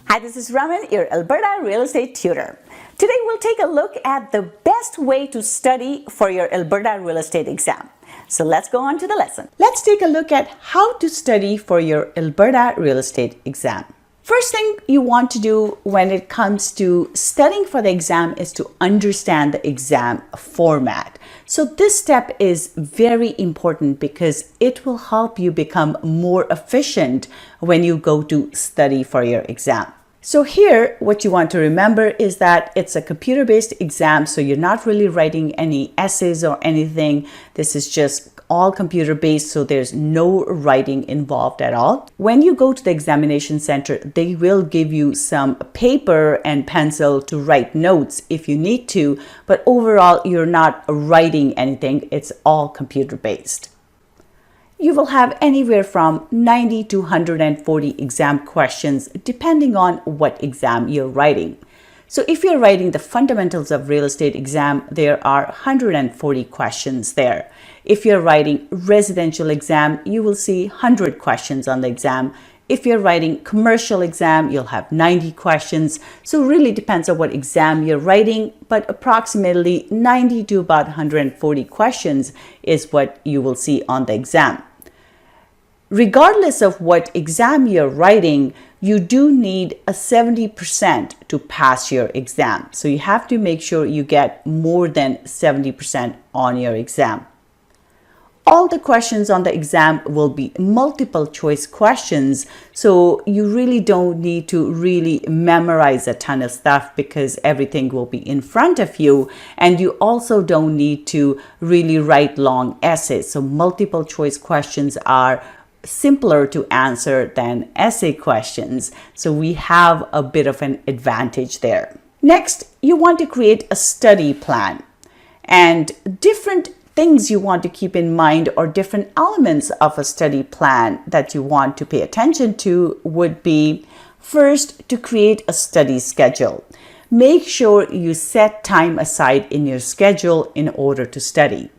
Hi, this is Raman, your Alberta real estate tutor. Today we'll take a look at the best way to study for your Alberta real estate exam. So let's go on to the lesson. Let's take a look at how to study for your Alberta real estate exam. First thing you want to do when it comes to studying for the exam is to understand the exam format. So this step is very important because it will help you become more efficient when you go to study for your exam. So here, what you want to remember is that it's a computer-based exam, so you're not really writing any essays or anything. This is just all computer-based, so there's no writing involved at all. When you go to the examination center, they will give you some paper and pencil to write notes if you need to, but overall, you're not writing anything. It's all computer-based. You will have anywhere from 90 to 140 exam questions depending on what exam you're writing. So if you're writing the fundamentals of real estate exam, there are 140 questions there. If you're writing residential exam, you will see 100 questions on the exam. If you're writing commercial exam, you'll have 90 questions. So it really depends on what exam you're writing, but approximately 90 to about 140 questions is what you will see on the exam. Regardless of what exam you're writing, you do need a 70% to pass your exam. So you have to make sure you get more than 70% on your exam. All the questions on the exam will be multiple choice questions, so you really don't need to really memorize a ton of stuff because everything will be in front of you, and you also don't need to really write long essays. So multiple choice questions are simpler to answer than essay questions, so we have a bit of an advantage there. Next, you want to create a study plan, and different things you want to keep in mind or different elements of a study plan that you want to pay attention to would be, first, to create a study schedule. Make sure you set time aside in your schedule in order to study.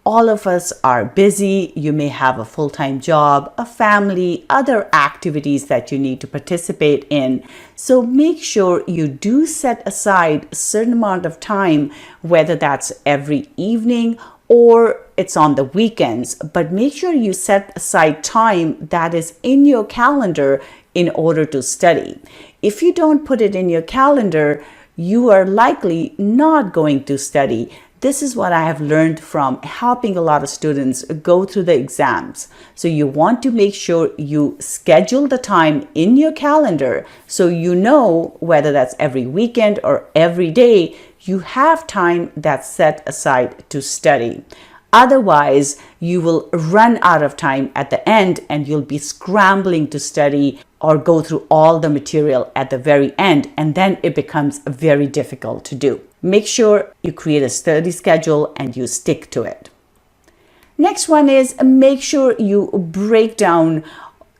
All of us are busy. You may have a full-time job, a family, other activities that you need to participate in. So make sure you do set aside a certain amount of time, whether that's every evening or it's on the weekends, but make sure you set aside time that is in your calendar in order to study. If you don't put it in your calendar, you are likely not going to study. This is what I have learned from helping a lot of students go through the exams. So you want to make sure you schedule the time in your calendar so you know whether that's every weekend or every day, you have time that's set aside to study. Otherwise, you will run out of time at the end and you'll be scrambling to study or go through all the material at the very end, and then it becomes very difficult to do. Make sure you create a study schedule and you stick to it. Next one is make sure you break down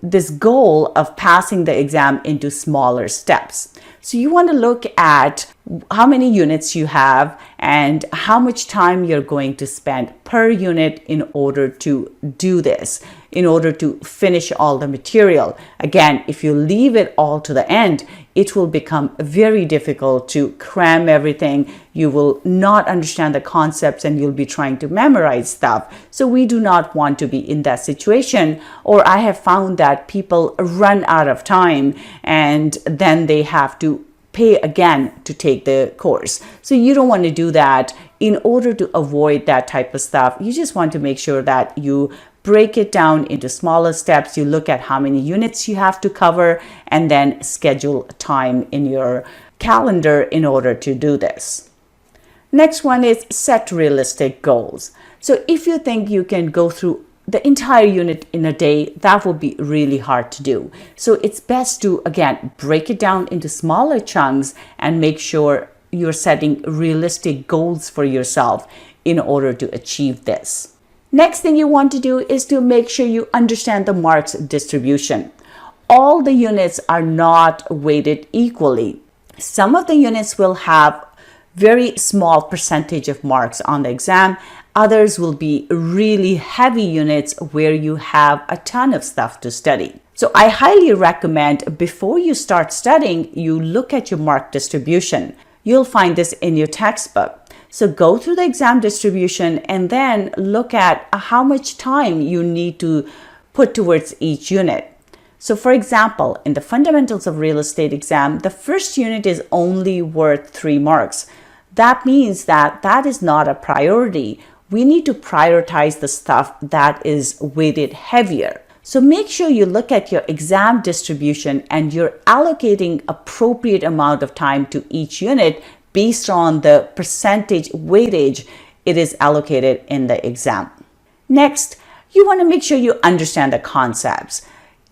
this goal of passing the exam into smaller steps. So you want to look at how many units you have and how much time you're going to spend per unit in order to do this, in order to finish all the material. Again, if you leave it all to the end, it will become very difficult to cram everything. You will not understand the concepts and you'll be trying to memorize stuff. So we do not want to be in that situation. Or I have found that people run out of time and then they have to pay again to take the course. So you don't want to do that. In order to avoid that type of stuff, you just want to make sure that you break it down into smaller steps. You look at how many units you have to cover and then schedule time in your calendar in order to do this. Next one is set realistic goals. So if you think you can go through the entire unit in a day, that will be really hard to do. So it's best to, again, break it down into smaller chunks and make sure you're setting realistic goals for yourself in order to achieve this. Next thing you want to do is to make sure you understand the marks distribution. All the units are not weighted equally. Some of the units will have very small percentage of marks on the exam. Others will be really heavy units where you have a ton of stuff to study. So I highly recommend before you start studying, you look at your mark distribution. You'll find this in your textbook. So go through the exam distribution and then look at how much time you need to put towards each unit. So for example, in the Fundamentals of Real Estate exam, the first unit is only worth 3 marks. That means that that is not a priority. We need to prioritize the stuff that is weighted heavier. So make sure you look at your exam distribution and you're allocating appropriate amount of time to each unit based on the percentage weightage it is allocated in the exam. Next, you want to make sure you understand the concepts.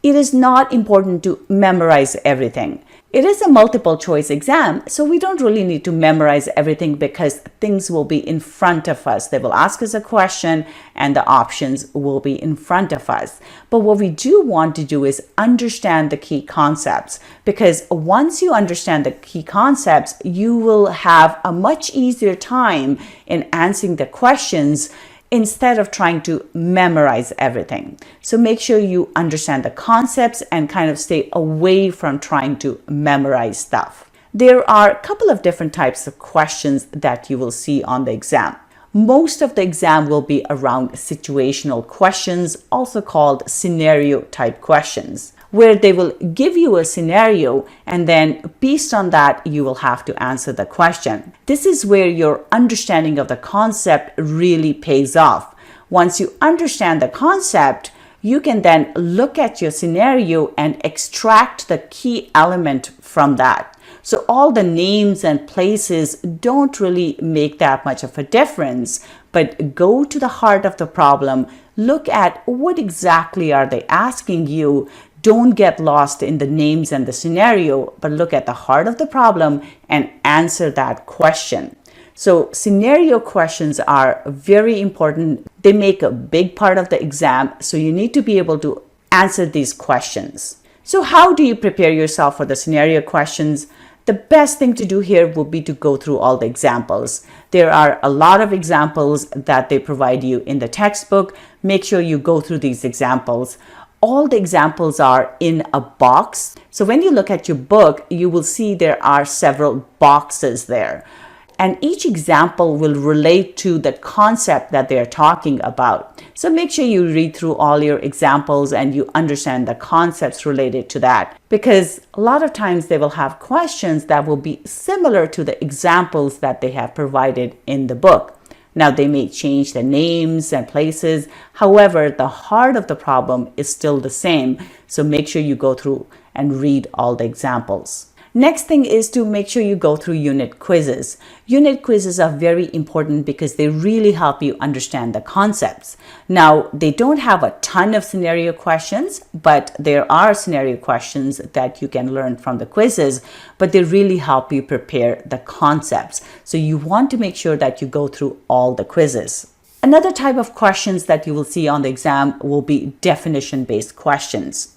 It is not important to memorize everything. It is a multiple choice exam, so we don't really need to memorize everything because things will be in front of us. They will ask us a question and the options will be in front of us. But what we do want to do is understand the key concepts, because once you understand the key concepts, you will have a much easier time in answering the questions instead of trying to memorize everything. So make sure you understand the concepts and kind of stay away from trying to memorize stuff. There are a couple of different types of questions that you will see on the exam. Most of the exam will be around situational questions, also called scenario type questions, where they will give you a scenario and then based on that, you will have to answer the question. This is where your understanding of the concept really pays off. Once you understand the concept, you can then look at your scenario and extract the key element from that. So all the names and places don't really make that much of a difference, but go to the heart of the problem, look at what exactly are they asking you. Don't get lost in the names and the scenario, but look at the heart of the problem and answer that question. So scenario questions are very important. They make a big part of the exam, so you need to be able to answer these questions. So how do you prepare yourself for the scenario questions? The best thing to do here would be to go through all the examples. There are a lot of examples that they provide you in the textbook. Make sure you go through these examples. All the examples are in a box. So when you look at your book, you will see there are several boxes there. And each example will relate to the concept that they're talking about. So make sure you read through all your examples and you understand the concepts related to that. Because a lot of times they will have questions that will be similar to the examples that they have provided in the book. Now, they may change the names and places. However, the heart of the problem is still the same. So make sure you go through and read all the examples. Next thing is to make sure you go through unit quizzes. Unit quizzes are very important because they really help you understand the concepts. Now, they don't have a ton of scenario questions, but there are scenario questions that you can learn from the quizzes, but they really help you prepare the concepts. So you want to make sure that you go through all the quizzes. Another type of questions that you will see on the exam will be definition-based questions.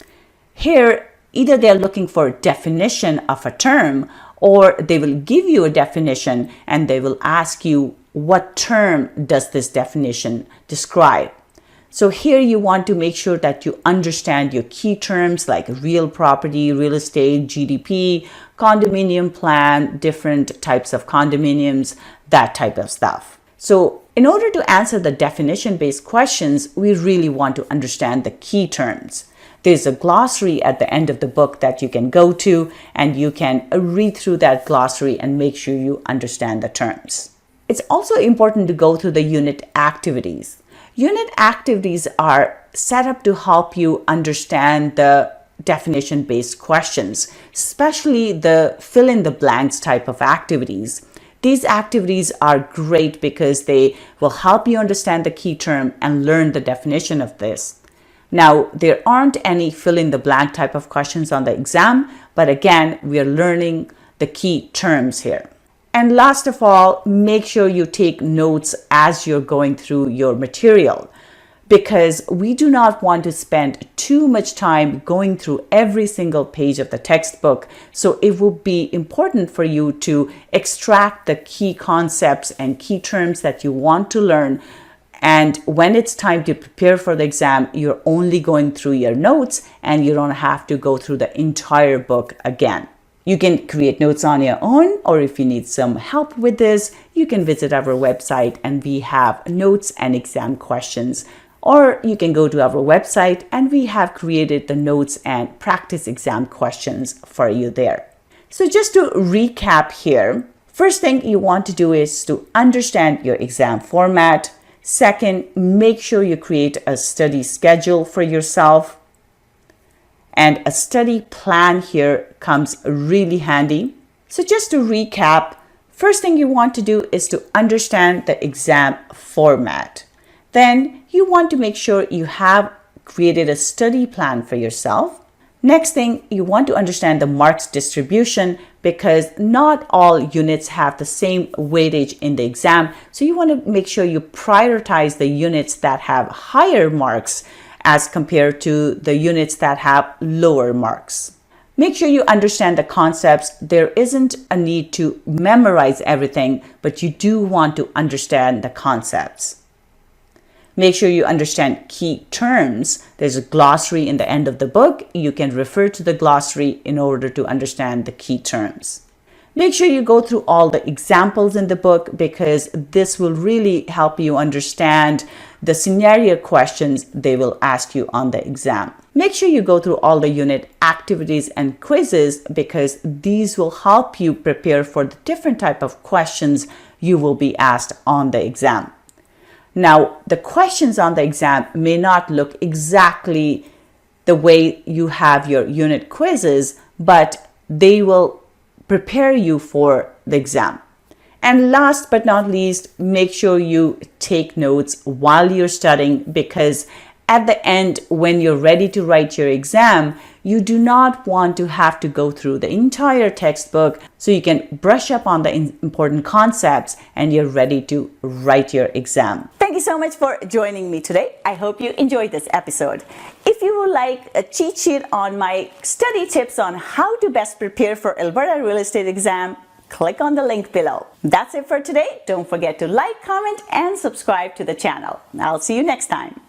Here, either they're looking for a definition of a term, or they will give you a definition and they will ask you what term does this definition describe. So here you want to make sure that you understand your key terms like real property, real estate, GDP, condominium plan, different types of condominiums, that type of stuff. So in order to answer the definition-based questions, we really want to understand the key terms. There's a glossary at the end of the book that you can go to, and you can read through that glossary and make sure you understand the terms. It's also important to go through the unit activities. Unit activities are set up to help you understand the definition-based questions, especially the fill-in-the-blanks type of activities. These activities are great because they will help you understand the key term and learn the definition of this. Now, there aren't any fill-in-the-blank type of questions on the exam, but again, we are learning the key terms here. And last of all, make sure you take notes as you're going through your material, because we do not want to spend too much time going through every single page of the textbook. So it will be important for you to extract the key concepts and key terms that you want to learn And when it's time to prepare for the exam, you're only going through your notes and you don't have to go through the entire book again. You can create notes on your own, or if you need some help with this, you can visit our website and we have notes and exam questions. Or you can go to our website and we have created the notes and practice exam questions for you there. So just to recap here, first thing you want to do is to understand your exam format. Second, make sure you create a study schedule for yourself. And a study plan here comes really handy. So just to recap, first thing you want to do is to understand the exam format. Then you want to make sure you have created a study plan for yourself. Next thing, you want to understand the marks distribution because not all units have the same weightage in the exam. So you want to make sure you prioritize the units that have higher marks as compared to the units that have lower marks. Make sure you understand the concepts. There isn't a need to memorize everything, but you do want to understand the concepts. Make sure you understand key terms. There's a glossary in the end of the book. You can refer to the glossary in order to understand the key terms. Make sure you go through all the examples in the book because this will really help you understand the scenario questions they will ask you on the exam. Make sure you go through all the unit activities and quizzes because these will help you prepare for the different type of questions you will be asked on the exam. Now, the questions on the exam may not look exactly the way you have your unit quizzes, but they will prepare you for the exam. And last but not least, make sure you take notes while you're studying because at the end, when you're ready to write your exam, you do not want to have to go through the entire textbook so you can brush up on the important concepts and you're ready to write your exam. Thank you so much for joining me today. I hope you enjoyed this episode. If you would like a cheat sheet on my study tips on how to best prepare for Alberta Real Estate exam, click on the link below. That's it for today. Don't forget to like, comment, and subscribe to the channel. I'll see you next time.